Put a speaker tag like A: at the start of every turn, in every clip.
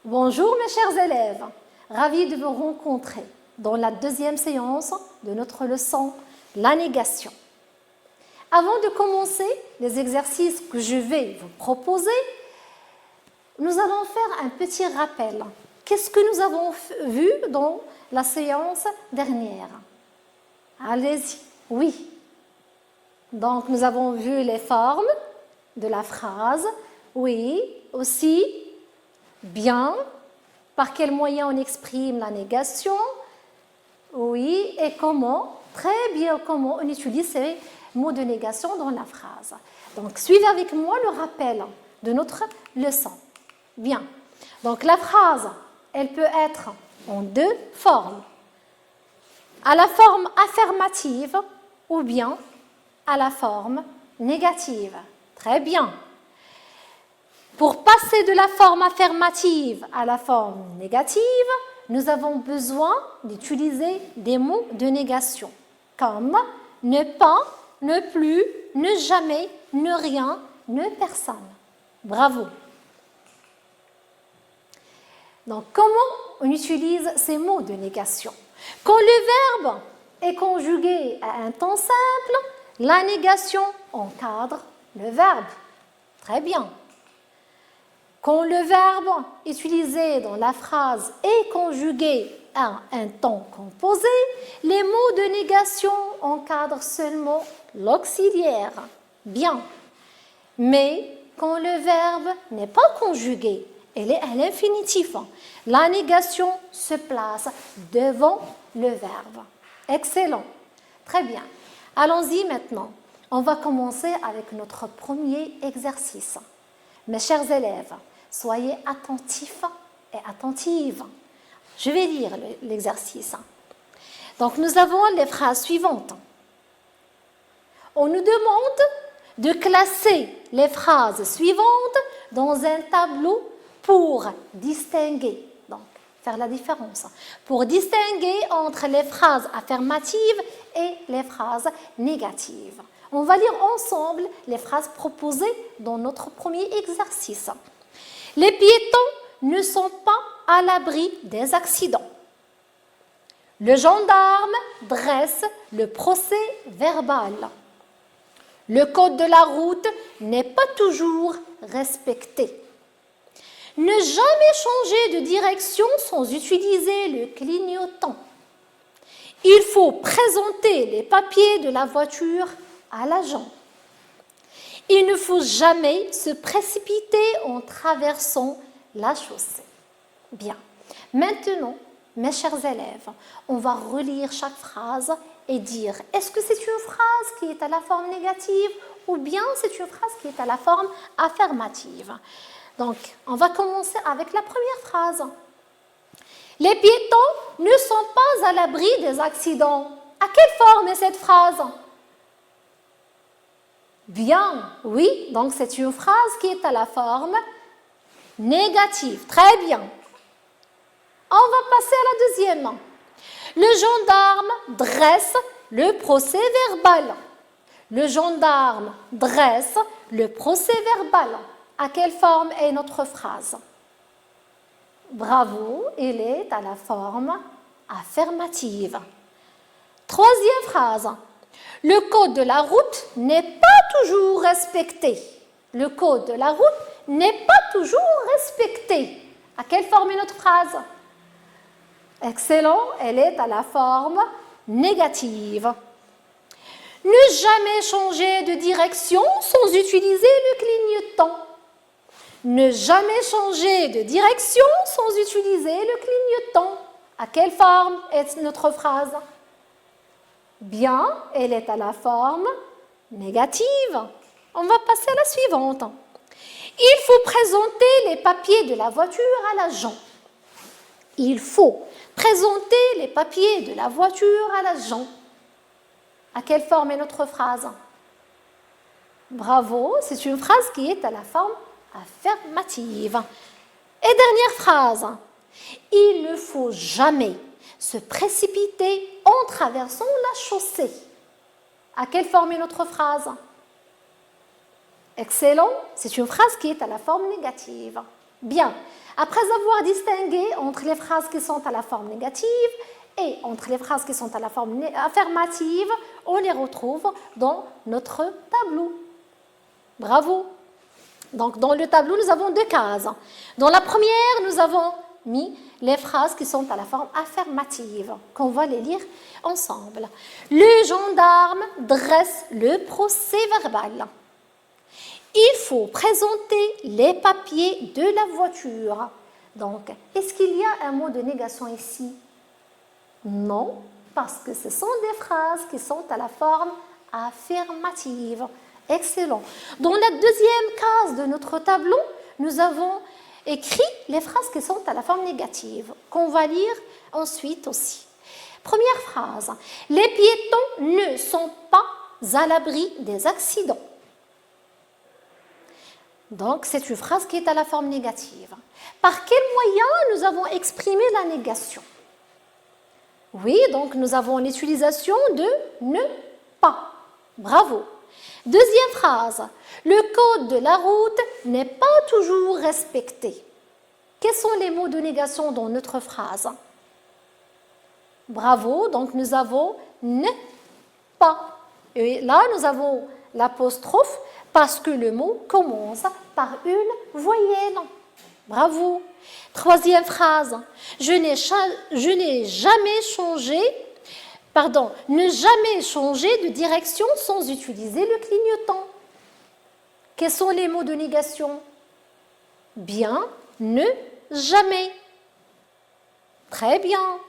A: Bonjour mes chers élèves, ravi de vous rencontrer dans la deuxième séance de notre leçon La négation. Avant de commencer les exercices que je vais vous proposer, nous allons faire un petit rappel. Qu'est-ce que nous avons vu dans la séance dernière? Allez-y, oui. Donc nous avons vu les formes de la phrase, oui, aussi, bien, par quel moyen on exprime la négation, oui, et comment, très bien, comment on utilise ces mots de négation dans la phrase. Donc suivez avec moi le rappel de notre leçon. Bien, donc la phrase, elle peut être en deux formes. À la forme affirmative ou bien à la forme négative. Très bien. Pour passer de la forme affirmative à la forme négative, nous avons besoin d'utiliser des mots de négation, comme ne pas, ne plus, ne jamais, ne rien, ne personne. Bravo. Donc, comment on utilise ces mots de négation? Quand le verbe est conjugué à un temps simple, la négation encadre le verbe. Très bien. Quand le verbe utilisé dans la phrase est conjugué à un temps composé, les mots de négation encadrent seulement l'auxiliaire. Bien. Mais quand le verbe n'est pas conjugué, elle est à l'infinitif. La négation se place devant le verbe. Excellent. Très bien. Allons-y maintenant. On va commencer avec notre premier exercice. Mes chers élèves, soyez attentifs et attentives. Je vais lire l'exercice. Donc, nous avons les phrases suivantes. On nous demande de classer les phrases suivantes dans un tableau pour distinguer, donc faire la différence, pour distinguer entre les phrases affirmatives et les phrases négatives. On va lire ensemble les phrases proposées dans notre premier exercice. Les piétons ne sont pas à l'abri des accidents. Le gendarme dresse le procès verbal. Le code de la route n'est pas toujours respecté. Ne jamais changer de direction sans utiliser le clignotant. Il faut présenter les papiers de la voiture à l'agent. Il ne faut jamais se précipiter en traversant la chaussée. Bien. Maintenant, mes chers élèves, on va relire chaque phrase et dire est-ce que c'est une phrase qui est à la forme négative ou bien c'est une phrase qui est à la forme affirmative. Donc, on va commencer avec la première phrase. Les piétons ne sont pas à l'abri des accidents. À quelle forme est cette phrase? Bien, oui, donc c'est une phrase qui est à la forme négative. Très bien. On va passer à la deuxième. Le gendarme dresse le procès verbal. Le gendarme dresse le procès verbal. À quelle forme est notre phrase? Bravo, elle est à la forme affirmative. Troisième phrase. Le code de la route n'est pas toujours respecté. Le code de la route n'est pas toujours respecté. À quelle forme est notre phrase? Excellent, elle est à la forme négative. Ne jamais changer de direction sans utiliser le clignotant. Ne jamais changer de direction sans utiliser le clignotant. À quelle forme est notre phrase? Bien, elle est à la forme négative. On va passer à la suivante. Il faut présenter les papiers de la voiture à l'agent. Il faut présenter les papiers de la voiture à l'agent. À quelle forme est notre phrase? Bravo, c'est une phrase qui est à la forme affirmative. Et dernière phrase. Il ne faut jamais se précipiter en traversant la chaussée. À quelle forme est notre phrase? Excellent, c'est une phrase qui est à la forme négative. Bien. Après avoir distingué entre les phrases qui sont à la forme négative et entre les phrases qui sont à la forme affirmative, on les retrouve dans notre tableau. Bravo. Donc, dans le tableau, nous avons deux cases. Dans la première, nous avons mis les phrases qui sont à la forme affirmative, qu'on va les lire ensemble. Le gendarme dresse le procès-verbal. Il faut présenter les papiers de la voiture. Donc, est-ce qu'il y a un mot de négation ici? Non, parce que ce sont des phrases qui sont à la forme affirmative. Excellent. Dans la deuxième case de notre tableau, nous avons écrit les phrases qui sont à la forme négative, qu'on va lire ensuite aussi. Première phrase. Les piétons ne sont pas à l'abri des accidents. Donc, c'est une phrase qui est à la forme négative. Par quel moyen nous avons exprimé la négation? Oui, donc nous avons l'utilisation de ne pas. Bravo. Deuxième phrase. Le code de la route n'est pas toujours respecté. Quels sont les mots de négation dans notre phrase? Bravo, donc nous avons ne pas. Et là, nous avons l'apostrophe parce que le mot commence par une voyelle. Bravo. Troisième phrase. Je n'ai jamais changé, ne jamais changer de direction sans utiliser le clignotant. Quels sont les mots de négation? Bien, ne, jamais. Très bien.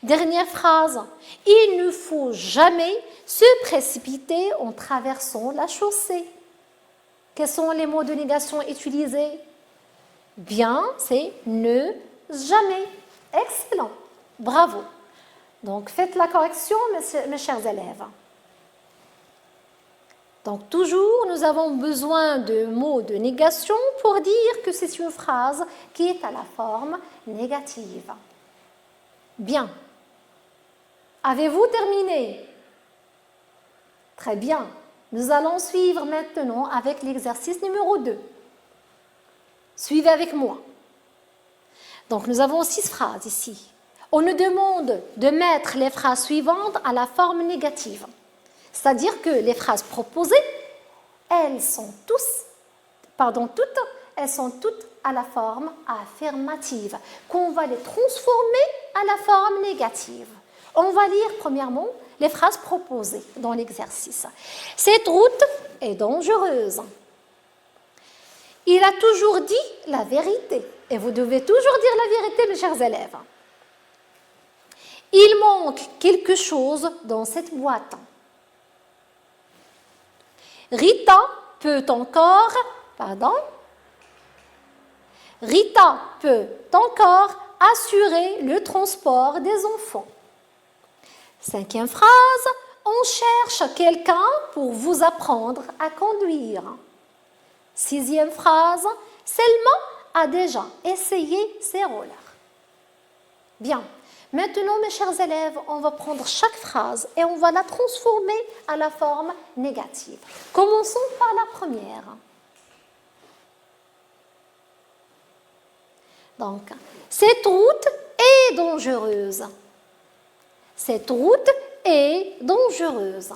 A: Dernière phrase. Il ne faut jamais se précipiter en traversant la chaussée. Quels sont les mots de négation utilisés? Bien, c'est ne, jamais. Excellent. Bravo. Donc, faites la correction, mes chers élèves. Donc, toujours, nous avons besoin de mots de négation pour dire que c'est une phrase qui est à la forme négative. Bien. Avez-vous terminé? Très bien. Nous allons suivre maintenant avec l'exercice numéro 2. Suivez avec moi. Donc, nous avons 6 phrases ici. On nous demande de mettre les phrases suivantes à la forme négative. C'est-à-dire que les phrases proposées, elles sont toutes à la forme affirmative, qu'on va les transformer à la forme négative. On va lire premièrement les phrases proposées dans l'exercice. Cette route est dangereuse. Il a toujours dit la vérité. Et vous devez toujours dire la vérité, mes chers élèves. Il manque quelque chose dans cette boîte. Rita peut encore assurer le transport des enfants. 5e phrase, on cherche quelqu'un pour vous apprendre à conduire. 6e phrase, Selma a déjà essayé ses rollers. Bien. Maintenant, mes chers élèves, on va prendre chaque phrase et on va la transformer à la forme négative. Commençons par la première. Donc, cette route est dangereuse. Cette route est dangereuse.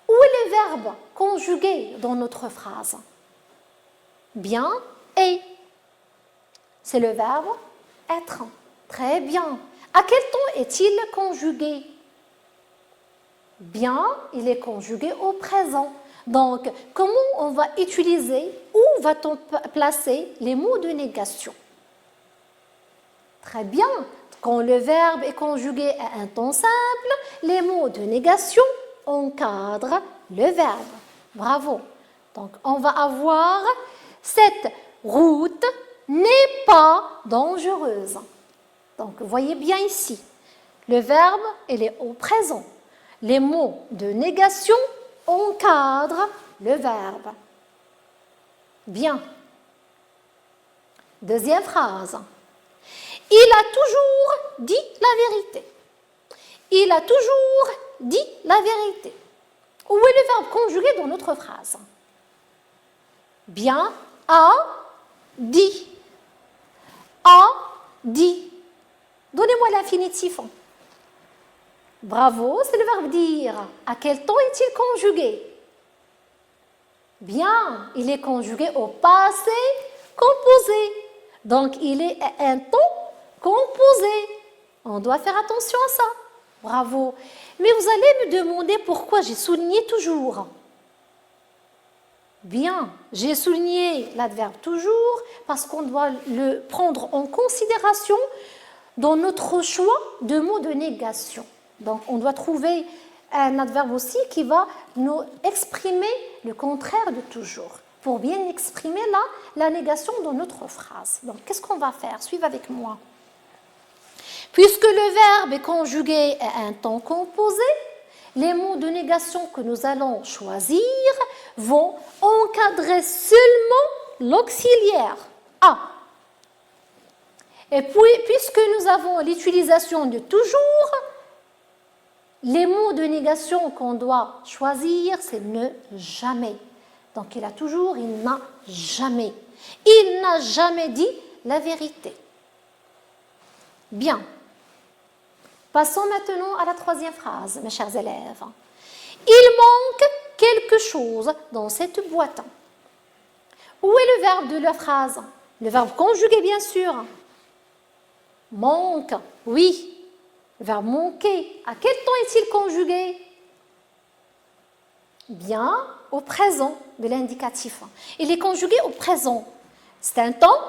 A: Où est le verbe conjugué dans notre phrase? Bien, est. C'est le verbe être. Très bien. À quel temps est-il conjugué? Bien, il est conjugué au présent. Donc, comment on va utiliser, où va-t-on placer les mots de négation? Très bien. Quand le verbe est conjugué à un temps simple, les mots de négation encadrent le verbe. Bravo. Donc, on va avoir cette route n'est pas dangereuse. Donc, voyez bien ici, le verbe, il est au présent. Les mots de négation encadrent le verbe. Bien. Deuxième phrase. Il a toujours dit la vérité. Il a toujours dit la vérité. Où est le verbe conjugué dans notre phrase? Bien, a dit. a dit. Donnez-moi l'infinitif. Bravo, c'est le verbe dire. À quel temps est-il conjugué? Bien, il est conjugué au passé composé. Donc, il est un temps composé. On doit faire attention à ça. Bravo. Mais vous allez me demander pourquoi j'ai souligné toujours. Bien, j'ai souligné l'adverbe toujours parce qu'on doit le prendre en considération dans notre choix de mots de négation. Donc, on doit trouver un adverbe aussi qui va nous exprimer le contraire de toujours, pour bien exprimer la négation dans notre phrase. Donc, qu'est-ce qu'on va faire? Suivez avec moi. Puisque le verbe est conjugué à un temps composé, les mots de négation que nous allons choisir vont encadrer seulement l'auxiliaire A. Et puis, puisque nous avons l'utilisation de toujours, les mots de négation qu'on doit choisir, c'est ne jamais. Donc, il a toujours, il n'a jamais. Il n'a jamais dit la vérité. Bien. Passons maintenant à la troisième phrase, mes chers élèves. Il manque quelque chose dans cette boîte. Où est le verbe de la phrase? Le verbe conjugué, bien sûr. Manque, oui. Le verbe manquer, à quel temps est-il conjugué? Bien, au présent de l'indicatif. Il est conjugué au présent. C'est un temps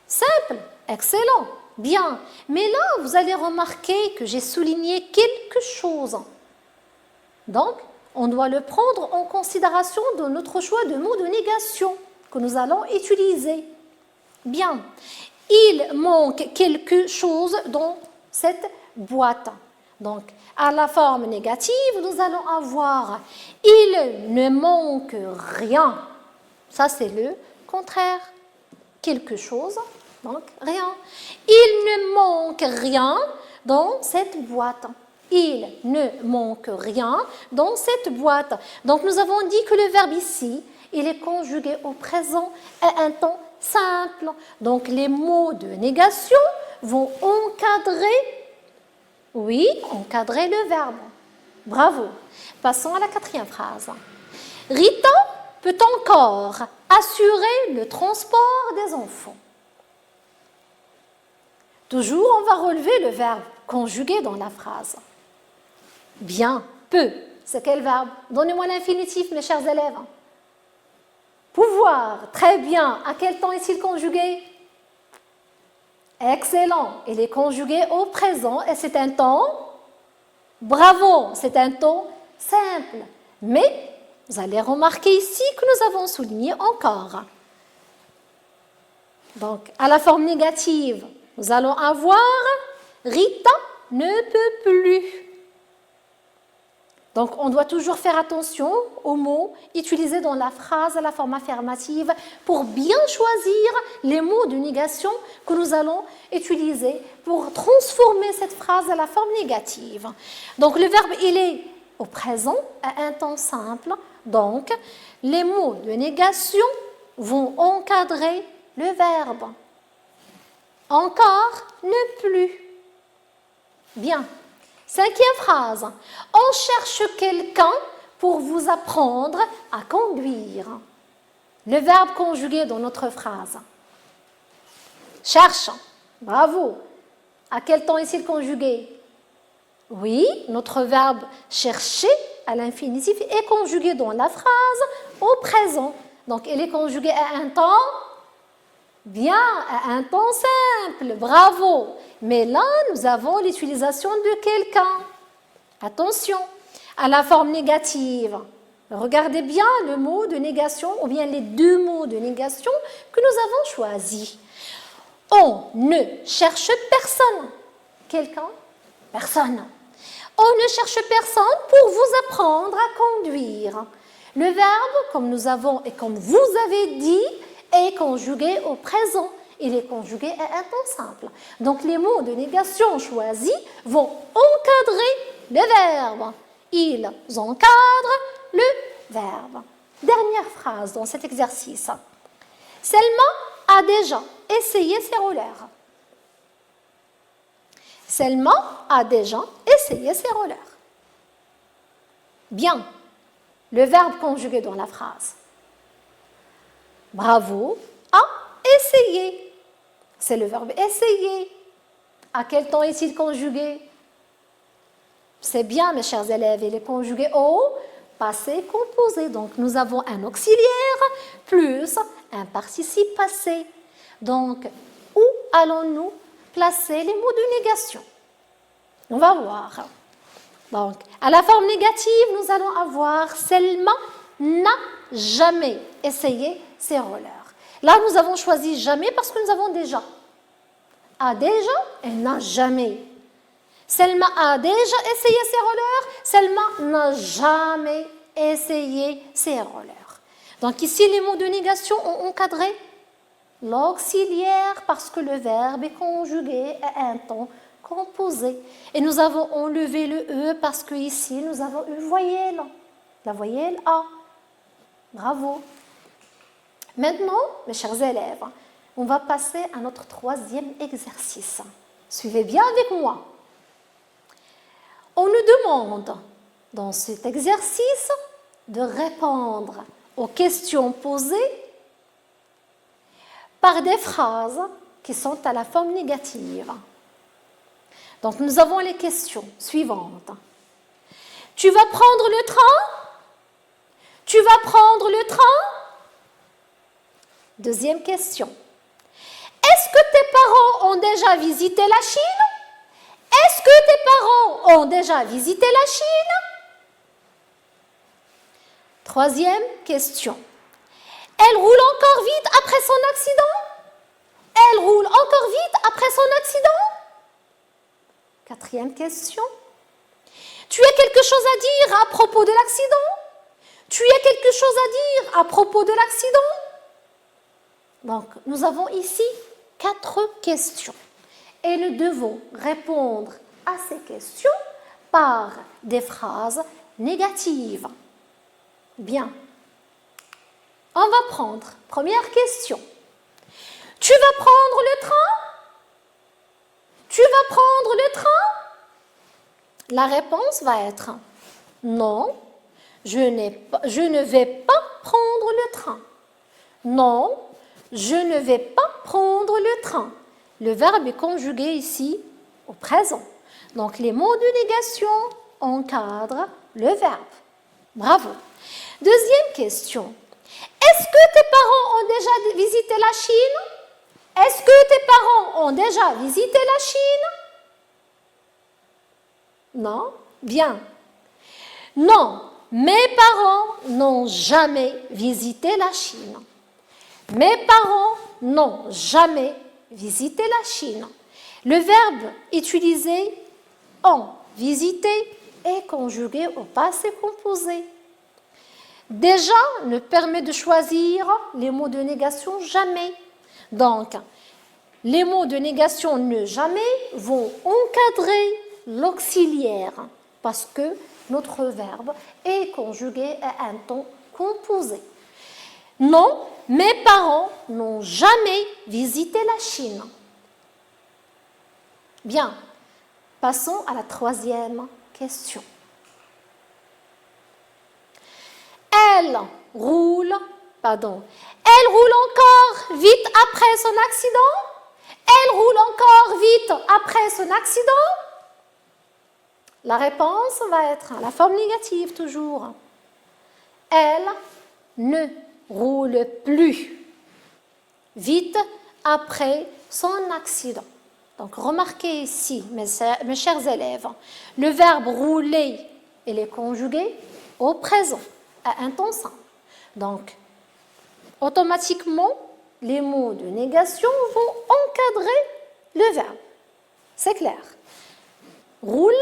A: simple, excellent, bien. Mais là, vous allez remarquer que j'ai souligné quelque chose. Donc, on doit le prendre en considération dans notre choix de mots de négation que nous allons utiliser. Bien, il manque quelque chose dans cette boîte. Donc, à la forme négative, nous allons avoir « il ne manque rien ». Ça, c'est le contraire. Quelque chose, donc rien. Il ne manque rien dans cette boîte. Il ne manque rien dans cette boîte. Donc, nous avons dit que le verbe ici, il est conjugué au présent à un temps simple. Donc, les mots de négation vont encadrer le verbe. Bravo. Passons à la quatrième phrase. Rita peut encore assurer le transport des enfants. Toujours, on va relever le verbe conjugué dans la phrase. Bien, peut. C'est quel verbe? Donnez-moi l'infinitif, mes chers élèves. Pouvoir. Très bien. À quel temps est-il conjugué? Excellent. Il est conjugué au présent et c'est un temps. Bravo. C'est un temps simple. Mais vous allez remarquer ici que nous avons souligné encore. Donc, à la forme négative, nous allons avoir Rita ne peut plus. Donc, on doit toujours faire attention aux mots utilisés dans la phrase à la forme affirmative pour bien choisir les mots de négation que nous allons utiliser pour transformer cette phrase à la forme négative. Donc, le verbe, il est au présent à un temps simple. Donc, les mots de négation vont encadrer le verbe. Encore, ne plus. Bien. Cinquième phrase. On cherche quelqu'un pour vous apprendre à conduire. Le verbe conjugué dans notre phrase. Cherche. Bravo. À quel temps est-il conjugué? Oui, notre verbe chercher à l'infinitif est conjugué dans la phrase au présent. Donc, il est conjugué à un temps bien, à un temps simple. Bravo. Mais là, nous avons l'utilisation de quelqu'un. Attention, à la forme négative. Regardez bien le mot de négation ou bien les deux mots de négation que nous avons choisis. On ne cherche personne. Quelqu'un? Personne. On ne cherche personne pour vous apprendre à conduire. Le verbe, comme nous avons et comme vous avez dit, est conjugué au présent. Il est conjugué à un temps simple. Donc, les mots de négation choisis vont encadrer le verbe. Ils encadrent le verbe. Dernière phrase dans cet exercice. Selma a déjà essayé ses rollers. Selma a déjà essayé ses rollers. Bien. Le verbe conjugué dans la phrase. Bravo a essayé. C'est le verbe essayer. À quel temps est-il conjugué? C'est bien, mes chers élèves, il est conjugué au passé composé. Donc, nous avons un auxiliaire plus un participe passé. Donc, où allons-nous placer les mots de négation? On va voir. Donc, à la forme négative, nous allons avoir Selma n'a jamais essayé ses rollers. Là, nous avons choisi jamais parce que nous avons déjà. A déjà, elle n'a jamais. Selma a déjà essayé ses rollers. Selma n'a jamais essayé ses rollers. Donc ici, les mots de négation ont encadré l'auxiliaire parce que le verbe est conjugué à un temps composé. Et nous avons enlevé le E parce que ici, nous avons une voyelle. La voyelle A. Bravo. Maintenant, mes chers élèves, on va passer à notre troisième exercice. Suivez bien avec moi. On nous demande, dans cet exercice, de répondre aux questions posées par des phrases qui sont à la forme négative. Donc, nous avons les questions suivantes. Tu vas prendre le train? Tu vas prendre le train? Deuxième question. Est-ce que tes parents ont déjà visité la Chine? Est-ce que tes parents ont déjà visité la Chine? Troisième question. Elle roule encore vite après son accident? Elle roule encore vite après son accident? Quatrième question. Tu as quelque chose à dire à propos de l'accident? Tu as quelque chose à dire à propos de l'accident? Donc, nous avons ici 4 questions. Et nous devons répondre à ces questions par des phrases négatives. Bien. On va prendre première question. Tu vas prendre le train? Tu vas prendre le train? La réponse va être non, je ne vais pas prendre le train. Non, je ne vais pas prendre le train. Le verbe est conjugué ici au présent. Donc, les mots de négation encadrent le verbe. Bravo. Deuxième question. Est-ce que tes parents ont déjà visité la Chine? Est-ce que tes parents ont déjà visité la Chine? Non? Bien. Non, mes parents n'ont jamais visité la Chine. Mes parents n'ont jamais visité la Chine. Le verbe utilisé ont, visité, est conjugué au passé composé. Déjà, nous permet de choisir les mots de négation jamais. Donc, les mots de négation ne jamais vont encadrer l'auxiliaire parce que notre verbe est conjugué à un temps composé. Non, mes parents n'ont jamais visité la Chine. Bien, passons à la troisième question. Elle roule encore vite après son accident? Elle roule encore vite après son accident? La réponse va être la forme négative toujours. Elle ne roule plus vite après son accident. Donc, remarquez ici, mes chers élèves, le verbe rouler, il est conjugué au présent, à un temps simple. Donc, automatiquement, les mots de négation vont encadrer le verbe. C'est clair. Roule,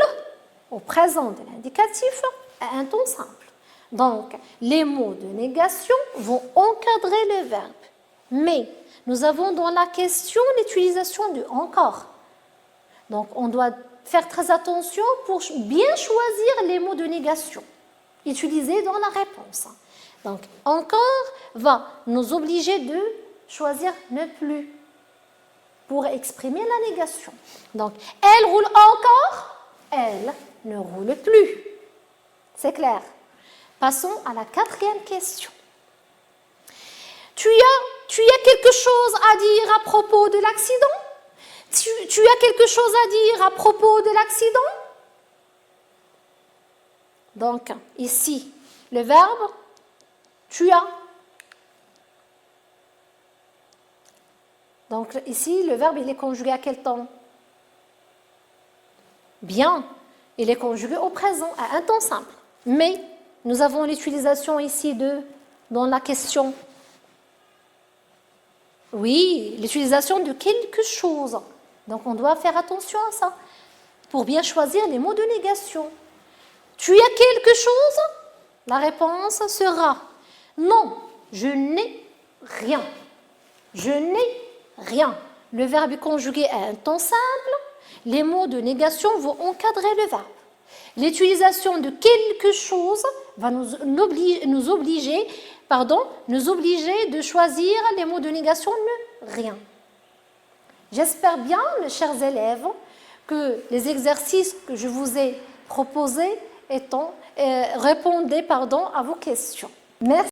A: au présent de l'indicatif, à un temps simple. Donc, les mots de négation vont encadrer le verbe. Mais, nous avons dans la question l'utilisation du encore. Donc, on doit faire très attention pour bien choisir les mots de négation utilisés dans la réponse. Donc, encore va nous obliger de choisir ne plus. pour exprimer la négation. Donc, elle roule encore, elle ne roule plus. C'est clair. Passons à la 4e question. Tu as quelque chose à dire à propos de l'accident? Tu as quelque chose à dire à propos de l'accident? Donc, ici, le verbe tu as. Donc, ici, le verbe, il est conjugué à quel temps? Bien, il est conjugué au présent, à un temps simple. Mais, nous avons l'utilisation ici dans la question. Oui, l'utilisation de quelque chose. Donc, on doit faire attention à ça pour bien choisir les mots de négation. Tu as quelque chose? La réponse sera non, je n'ai rien. Je n'ai rien. Le verbe est conjugué à un temps simple. Les mots de négation vont encadrer le verbe. L'utilisation de quelque chose va nous obliger de choisir les mots de négation ne rien. J'espère bien, mes chers élèves, que les exercices que je vous ai proposés répondaient à vos questions. Merci.